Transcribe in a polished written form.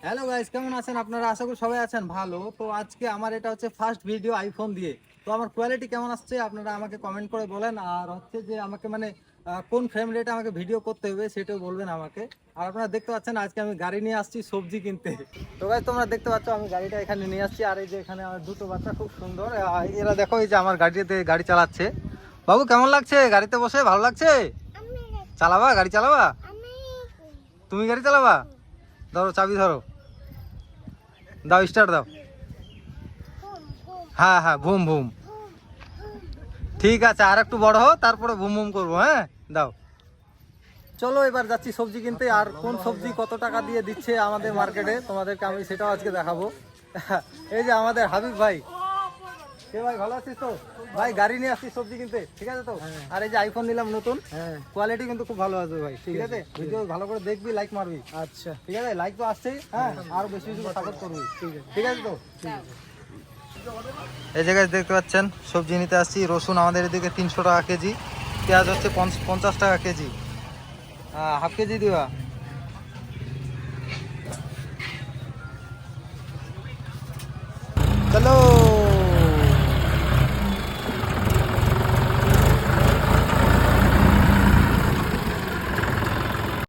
Hello guys, কেমন আছেন আপনারা? আশা করি সবাই আছেন ভালো। তো আজকে আমার এটা হচ্ছে ফার্স্ট ভিডিও আইফোন দিয়ে। তো আমার কোয়ালিটি কেমন আসছে আপনারা আমাকে কমেন্ট করে বলেন। আর হচ্ছে যে আমাকে মানে কোন ফ্রেম রেটে আমাকে ভিডিও করতে হবে সেটাও বলবেন আমাকে। আর আপনারা দেখতে পাচ্ছেন আজকে আমি গাড়ি নিয়ে আসছি সবজি কিনতে। তো গাইস তোমরা দেখতে পাচ্ছ আমি গাড়িটা এখানে নিয়ে আসছি। আর এই যে এখানে আমার দুটো বাচ্চা খুব সুন্দর, এরা দেখো এই যে আমার গাড়িতে গাড়ি চালাচ্ছে। বাবু কেমন লাগছে গাড়িতে বসে? ভালো লাগছে? চালাবা? গাড়ি চালাবা? তুমি গাড়ি চালাবা? ধরো চাবি ধরো, দাও স্টার্ট দাও। হ্যাঁ হ্যাঁ, ভুম ভুম। ঠিক আছে, আর একটু বড় হো তারপরে ভুম ভুম করবো। হ্যাঁ দাও। চলো এবার যাচ্ছি সবজি কিনতে। আর কোন সবজি কত টাকা দিয়ে দিচ্ছে আমাদের মার্কেটে তোমাদেরকে আমি সেটাও আজকে দেখাবো। এই যে আমাদের হাবিব ভাই। কে ভাই, ভালো আছিস তো? ভাই গাড়ি নিয়ে আসছি সবজি কিনতে, ঠিক আছে তো? আর এই যে আইফোন নিলাম নতুন, কোয়ালিটি কিন্তু খুব ভালো আছে ভাই, ঠিক আছে? ভিডিও ভালো করে দেখবি, লাইক মারবি। আচ্ছা ঠিক আছে, লাইক তো আসছেই, হ্যাঁ আর বেশি বেশি সাপোর্ট করবি, ঠিক আছে তো? এই জায়গায় দেখতে পাচ্ছেন সবজি নিতে আসছি। রসুন আমাদের এদিকে 300 টাকা কেজি, পেঁয়াজ হচ্ছে 50 টাকা কেজি। হাফ কেজি দিবা।